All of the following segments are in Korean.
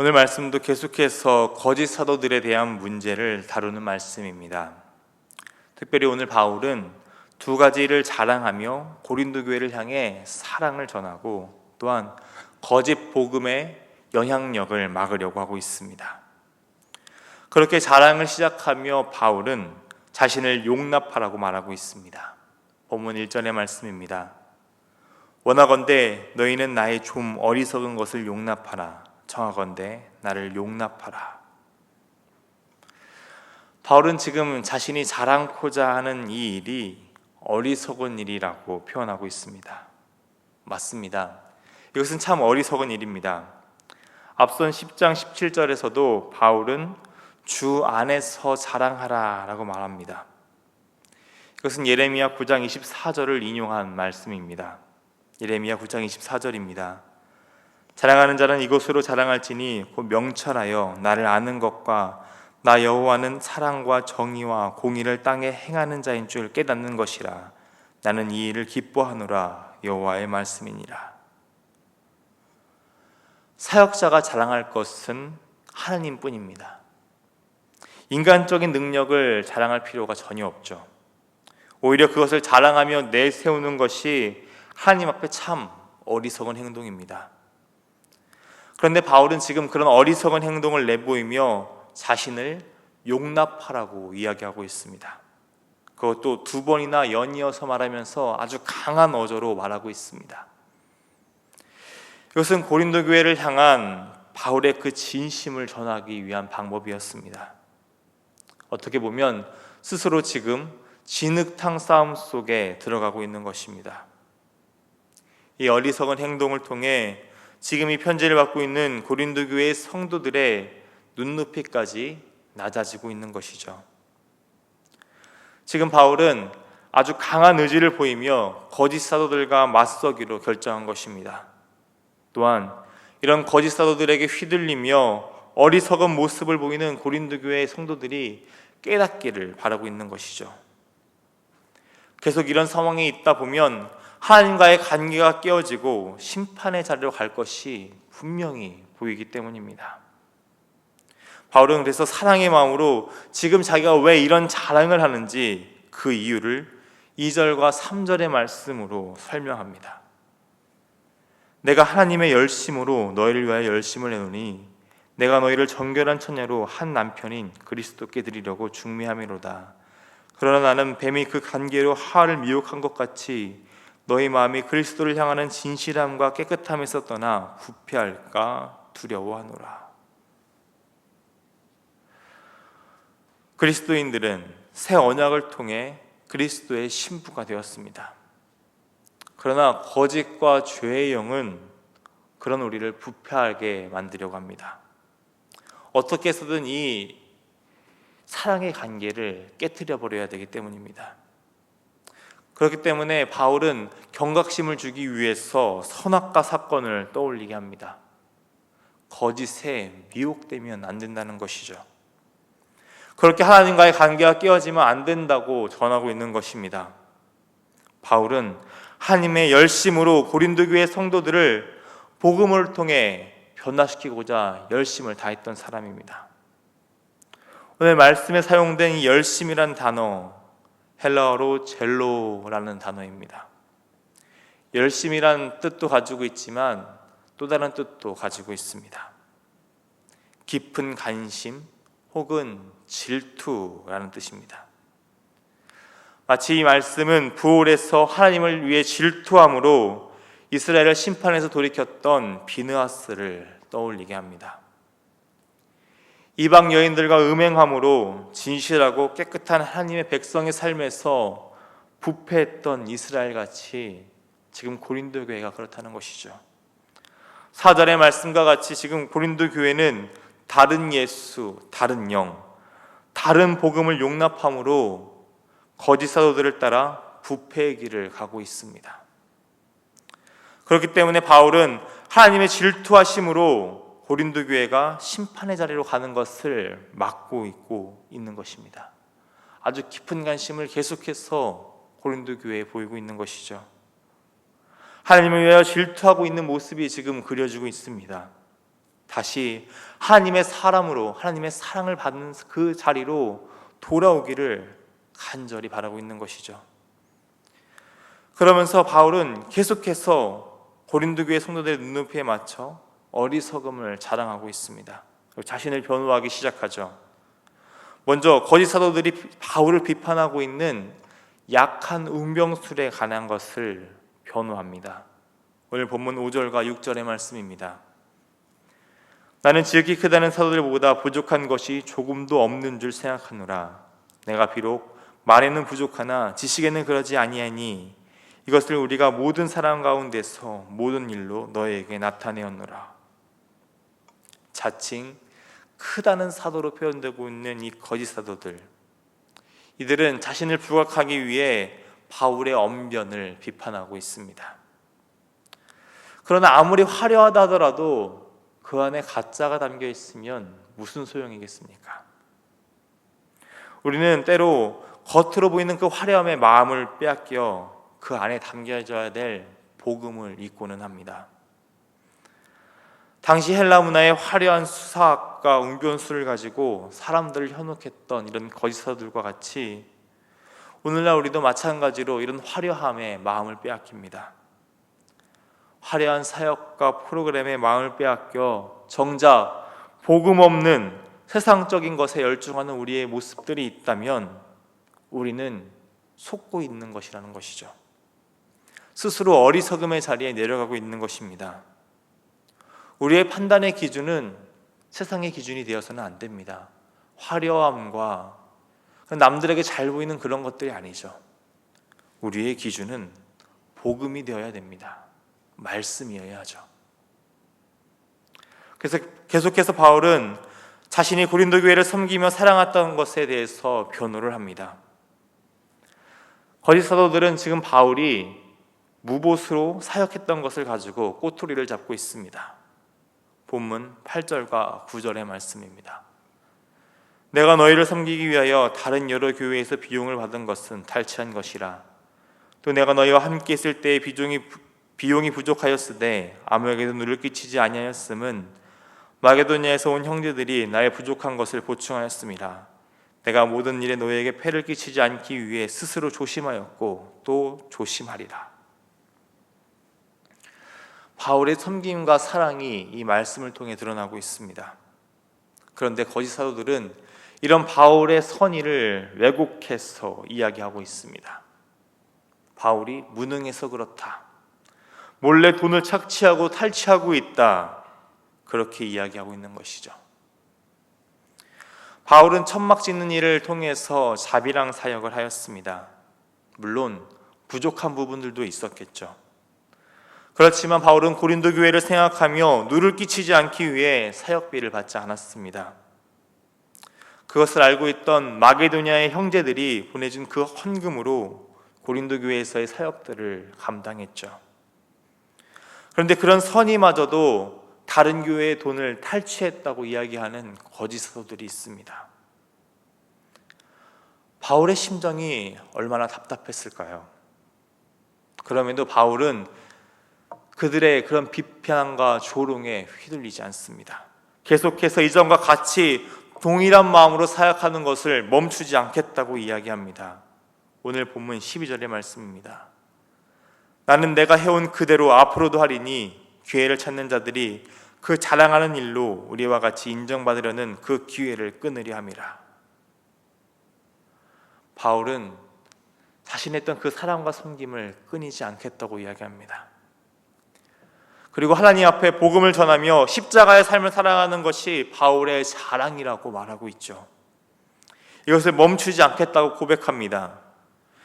오늘 말씀도 계속해서 거짓 사도들에 대한 문제를 다루는 말씀입니다. 특별히 오늘 바울은 두 가지를 자랑하며 고린도 교회를 향해 사랑을 전하고 또한 거짓 복음의 영향력을 막으려고 하고 있습니다. 그렇게 자랑을 시작하며 바울은 자신을 용납하라고 말하고 있습니다. 본문 1절의 말씀입니다. 원하건대 너희는 나의 좀 어리석은 것을 용납하라. 청하건대 나를 용납하라. 바울은 지금 자신이 자랑코자 하는 이 일이 어리석은 일이라고 표현하고 있습니다. 맞습니다. 이것은 참 어리석은 일입니다. 앞선 10장 17절에서도 바울은 주 안에서 자랑하라 라고 말합니다. 이것은 예레미야 9장 24절을 인용한 말씀입니다. 예레미야 9장 24절입니다. 자랑하는 자는 이것으로 자랑할지니 곧 명철하여 나를 아는 것과 나 여호와는 사랑과 정의와 공의를 땅에 행하는 자인 줄 깨닫는 것이라. 나는 이 일을 기뻐하노라. 여호와의 말씀이니라. 사역자가 자랑할 것은 하나님뿐입니다. 인간적인 능력을 자랑할 필요가 전혀 없죠. 오히려 그것을 자랑하며 내세우는 것이 하나님 앞에 참 어리석은 행동입니다. 그런데 바울은 지금 그런 어리석은 행동을 내보이며 자신을 용납하라고 이야기하고 있습니다. 그것도 두 번이나 연이어서 말하면서 아주 강한 어조로 말하고 있습니다. 이것은 고린도 교회를 향한 바울의 그 진심을 전하기 위한 방법이었습니다. 어떻게 보면 스스로 지금 진흙탕 싸움 속에 들어가고 있는 것입니다. 이 어리석은 행동을 통해 지금 이 편지를 받고 있는 고린도 교회의 성도들의 눈높이까지 낮아지고 있는 것이죠. 지금 바울은 아주 강한 의지를 보이며 거짓 사도들과 맞서기로 결정한 것입니다. 또한 이런 거짓 사도들에게 휘둘리며 어리석은 모습을 보이는 고린도 교회의 성도들이 깨닫기를 바라고 있는 것이죠. 계속 이런 상황에 있다 보면 하나님과의 관계가 깨어지고 심판의 자리로 갈 것이 분명히 보이기 때문입니다. 바울은 그래서 사랑의 마음으로 지금 자기가 왜 이런 자랑을 하는지 그 이유를 2절과 3절의 말씀으로 설명합니다. 내가 하나님의 열심으로 너희를 위하여 열심을 내노니 내가 너희를 정결한 처녀로 한 남편인 그리스도께 드리려고 중매함이로다. 그러나 나는 뱀이 그 관계로 하와를 미혹한 것 같이 너희 마음이 그리스도를 향하는 진실함과 깨끗함에서 떠나 부패할까 두려워하노라. 그리스도인들은 새 언약을 통해 그리스도의 신부가 되었습니다. 그러나 거짓과 죄의 영은 그런 우리를 부패하게 만들려고 합니다. 어떻게 해서든 이 사랑의 관계를 깨트려 버려야 되기 때문입니다. 그렇기 때문에 바울은 경각심을 주기 위해서 선악과 사건을 떠올리게 합니다. 거짓에 미혹되면 안 된다는 것이죠. 그렇게 하나님과의 관계가 깨어지면 안 된다고 전하고 있는 것입니다. 바울은 하나님의 열심으로 고린도 교회 성도들을 복음을 통해 변화시키고자 열심을 다했던 사람입니다. 오늘 말씀에 사용된 이 열심이란 단어, 헬라어로 젤로라는 단어입니다. 열심이란 뜻도 가지고 있지만 또 다른 뜻도 가지고 있습니다. 깊은 관심 혹은 질투라는 뜻입니다. 마치 이 말씀은 부올에서 하나님을 위해 질투함으로 이스라엘을 심판해서 돌이켰던 비느하스를 떠올리게 합니다. 이방 여인들과 음행함으로 진실하고 깨끗한 하나님의 백성의 삶에서 부패했던 이스라엘같이 지금 고린도 교회가 그렇다는 것이죠. 4절의 말씀과 같이 지금 고린도 교회는 다른 예수, 다른 영, 다른 복음을 용납함으로 거짓 사도들을 따라 부패의 길을 가고 있습니다. 그렇기 때문에 바울은 하나님의 질투하심으로 고린도 교회가 심판의 자리로 가는 것을 막고 있는 것입니다. 아주 깊은 관심을 계속해서 고린도 교회에 보이고 있는 것이죠. 하나님을 위하여 질투하고 있는 모습이 지금 그려지고 있습니다. 다시 하나님의 사람으로 하나님의 사랑을 받는 그 자리로 돌아오기를 간절히 바라고 있는 것이죠. 그러면서 바울은 계속해서 고린도 교회 성도들의 눈높이에 맞춰 어리석음을 자랑하고 있습니다. 자신을 변호하기 시작하죠. 먼저 거짓 사도들이 바울을 비판하고 있는 약한 운병술에 관한 것을 변호합니다. 오늘 본문 5절과 6절의 말씀입니다. 나는 지극히 크다는 사도들보다 부족한 것이 조금도 없는 줄 생각하노라. 내가 비록 말에는 부족하나 지식에는 그러지 아니하니 이것을 우리가 모든 사람 가운데서 모든 일로 너에게 나타내었노라. 자칭 크다는 사도로 표현되고 있는 이 거짓 사도들, 이들은 자신을 부각하기 위해 바울의 언변을 비판하고 있습니다. 그러나 아무리 화려하다 하더라도 그 안에 가짜가 담겨 있으면 무슨 소용이겠습니까? 우리는 때로 겉으로 보이는 그 화려함의 마음을 빼앗겨 그 안에 담겨져야 될 복음을 잊고는 합니다. 당시 헬라 문화의 화려한 수사학과 웅변술을 가지고 사람들을 현혹했던 이런 거짓 사도들과 같이 오늘날 우리도 마찬가지로 이런 화려함에 마음을 빼앗깁니다. 화려한 사역과 프로그램에 마음을 빼앗겨 정작 복음 없는 세상적인 것에 열중하는 우리의 모습들이 있다면 우리는 속고 있는 것이라는 것이죠. 스스로 어리석음의 자리에 내려가고 있는 것입니다. 우리의 판단의 기준은 세상의 기준이 되어서는 안 됩니다. 화려함과 남들에게 잘 보이는 그런 것들이 아니죠. 우리의 기준은 복음이 되어야 됩니다. 말씀이어야 하죠. 그래서 계속해서 바울은 자신이 고린도 교회를 섬기며 사랑했던 것에 대해서 변호를 합니다. 거짓 사도들은 지금 바울이 무보수로 사역했던 것을 가지고 꼬투리를 잡고 있습니다. 본문 8절과 9절의 말씀입니다. 내가 너희를 섬기기 위하여 다른 여러 교회에서 비용을 받은 것은 탈취한 것이라. 또 내가 너희와 함께 있을 때에 비용이 부족하였으되 아무에게도 누를 끼치지 아니하였음은 마게도냐에서 온 형제들이 나의 부족한 것을 보충하였습니다. 내가 모든 일에 너희에게 폐를 끼치지 않기 위해 스스로 조심하였고 또 조심하리라. 바울의 섬김과 사랑이 이 말씀을 통해 드러나고 있습니다. 그런데 거짓 사도들은 이런 바울의 선의를 왜곡해서 이야기하고 있습니다. 바울이 무능해서 그렇다, 몰래 돈을 착취하고 탈취하고 있다, 그렇게 이야기하고 있는 것이죠. 바울은 천막 짓는 일을 통해서 자비랑 사역을 하였습니다. 물론 부족한 부분들도 있었겠죠. 그렇지만 바울은 고린도 교회를 생각하며 누를 끼치지 않기 위해 사역비를 받지 않았습니다. 그것을 알고 있던 마게도냐의 형제들이 보내준 그 헌금으로 고린도 교회에서의 사역들을 감당했죠. 그런데 그런 선의마저도 다른 교회의 돈을 탈취했다고 이야기하는 거짓 사도들이 있습니다. 바울의 심정이 얼마나 답답했을까요? 그럼에도 바울은 그들의 그런 비판과 조롱에 휘둘리지 않습니다. 계속해서 이전과 같이 동일한 마음으로 사역하는 것을 멈추지 않겠다고 이야기합니다. 오늘 본문 12절의 말씀입니다. 나는 내가 해온 그대로 앞으로도 하리니 기회를 찾는 자들이 그 자랑하는 일로 우리와 같이 인정받으려는 그 기회를 끊으려 함이라. 바울은 자신의 했던 그 사랑과 섬김을 끊이지 않겠다고 이야기합니다. 그리고 하나님 앞에 복음을 전하며 십자가의 삶을 살아가는 것이 바울의 자랑이라고 말하고 있죠. 이것을 멈추지 않겠다고 고백합니다.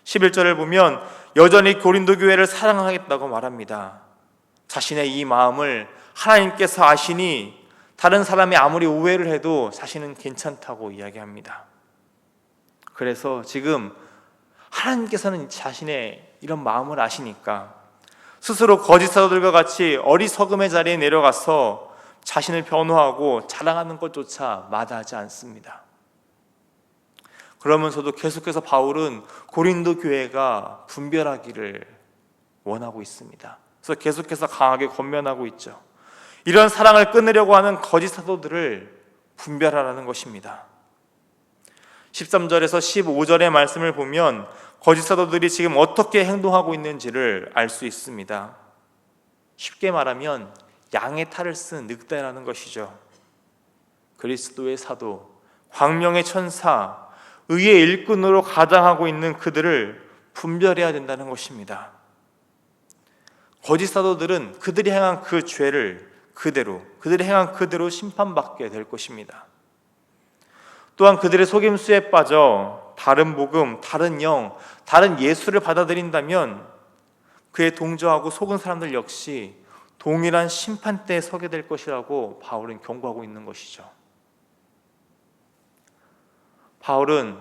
11절을 보면 여전히 고린도 교회를 사랑하겠다고 말합니다. 자신의 이 마음을 하나님께서 아시니 다른 사람이 아무리 오해를 해도 자신은 괜찮다고 이야기합니다. 그래서 지금 하나님께서는 자신의 이런 마음을 아시니까 스스로 거짓 사도들과 같이 어리석음의 자리에 내려가서 자신을 변호하고 자랑하는 것조차 마다하지 않습니다. 그러면서도 계속해서 바울은 고린도 교회가 분별하기를 원하고 있습니다. 그래서 계속해서 강하게 권면하고 있죠. 이런 사랑을 끊으려고 하는 거짓 사도들을 분별하라는 것입니다. 13절에서 15절의 말씀을 보면 거짓 사도들이 지금 어떻게 행동하고 있는지를 알 수 있습니다. 쉽게 말하면 양의 탈을 쓴 늑대라는 것이죠. 그리스도의 사도, 광명의 천사, 의의 일꾼으로 가장하고 있는 그들을 분별해야 된다는 것입니다. 거짓 사도들은 그들이 행한 그 죄를 그들이 행한 그대로 심판받게 될 것입니다. 또한 그들의 속임수에 빠져 다른 복음, 다른 영, 다른 예수를 받아들인다면 그에 동조하고 속은 사람들 역시 동일한 심판대에 서게 될 것이라고 바울은 경고하고 있는 것이죠. 바울은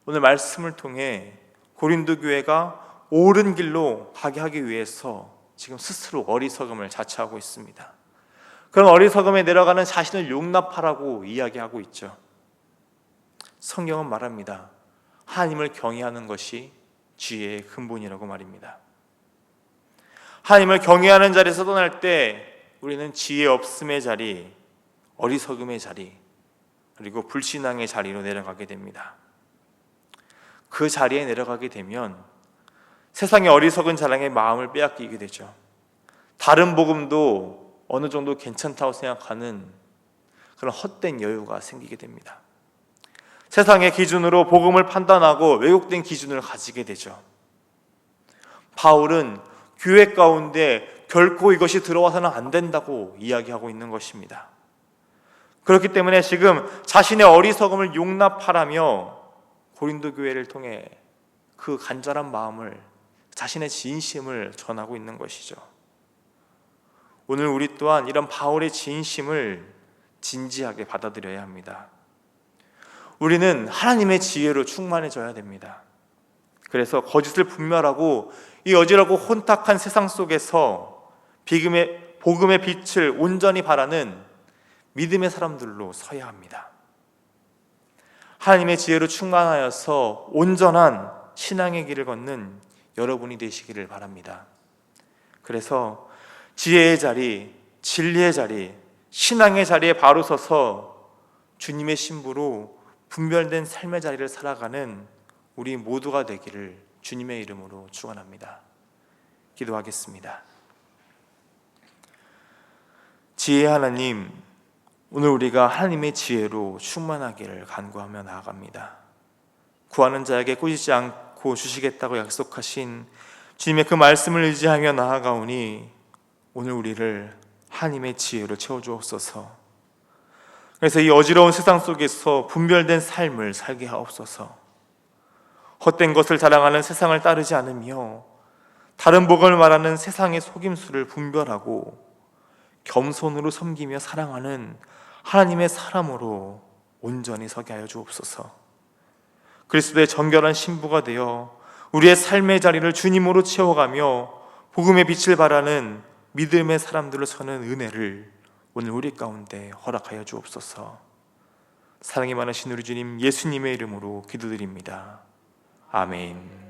오늘 말씀을 통해 고린도 교회가 옳은 길로 가게 하기 위해서 지금 스스로 어리석음을 자처하고 있습니다. 그런 어리석음에 내려가는 자신을 용납하라고 이야기하고 있죠. 성경은 말합니다. 하나님을 경외하는 것이 지혜의 근본이라고 말입니다. 하나님을 경외하는 자리에서 떠날 때 우리는 지혜 없음의 자리, 어리석음의 자리, 그리고 불신앙의 자리로 내려가게 됩니다. 그 자리에 내려가게 되면 세상의 어리석은 자랑의 마음을 빼앗기게 되죠. 다른 복음도 어느 정도 괜찮다고 생각하는 그런 헛된 여유가 생기게 됩니다. 세상의 기준으로 복음을 판단하고 왜곡된 기준을 가지게 되죠. 바울은 교회 가운데 결코 이것이 들어와서는 안 된다고 이야기하고 있는 것입니다. 그렇기 때문에 지금 자신의 어리석음을 용납하라며 고린도 교회를 통해 그 간절한 마음을, 자신의 진심을 전하고 있는 것이죠. 오늘 우리 또한 이런 바울의 진심을 진지하게 받아들여야 합니다. 우리는 하나님의 지혜로 충만해져야 됩니다. 그래서 거짓을 분별하고 이 어지럽고 혼탁한 세상 속에서 복음의 빛을 온전히 바라는 믿음의 사람들로 서야 합니다. 하나님의 지혜로 충만하여서 온전한 신앙의 길을 걷는 여러분이 되시기를 바랍니다. 그래서 지혜의 자리, 진리의 자리, 신앙의 자리에 바로 서서 주님의 신부로 분별된 삶의 자리를 살아가는 우리 모두가 되기를 주님의 이름으로 축원합니다. 기도하겠습니다. 지혜의 하나님, 오늘 우리가 하나님의 지혜로 충만하기를 간구하며 나아갑니다. 구하는 자에게 꾸짖지 않고 주시겠다고 약속하신 주님의 그 말씀을 의지하며 나아가오니 오늘 우리를 하나님의 지혜로 채워주옵소서. 그래서 이 어지러운 세상 속에서 분별된 삶을 살게 하옵소서. 헛된 것을 자랑하는 세상을 따르지 않으며 다른 복음을 말하는 세상의 속임수를 분별하고 겸손으로 섬기며 사랑하는 하나님의 사람으로 온전히 서게 하여 주옵소서. 그리스도의 정결한 신부가 되어 우리의 삶의 자리를 주님으로 채워가며 복음의 빛을 발하는 믿음의 사람들로 서는 은혜를 오늘 우리 가운데 허락하여 주옵소서. 사랑이 많으신 우리 주님 예수님의 이름으로 기도드립니다. 아멘.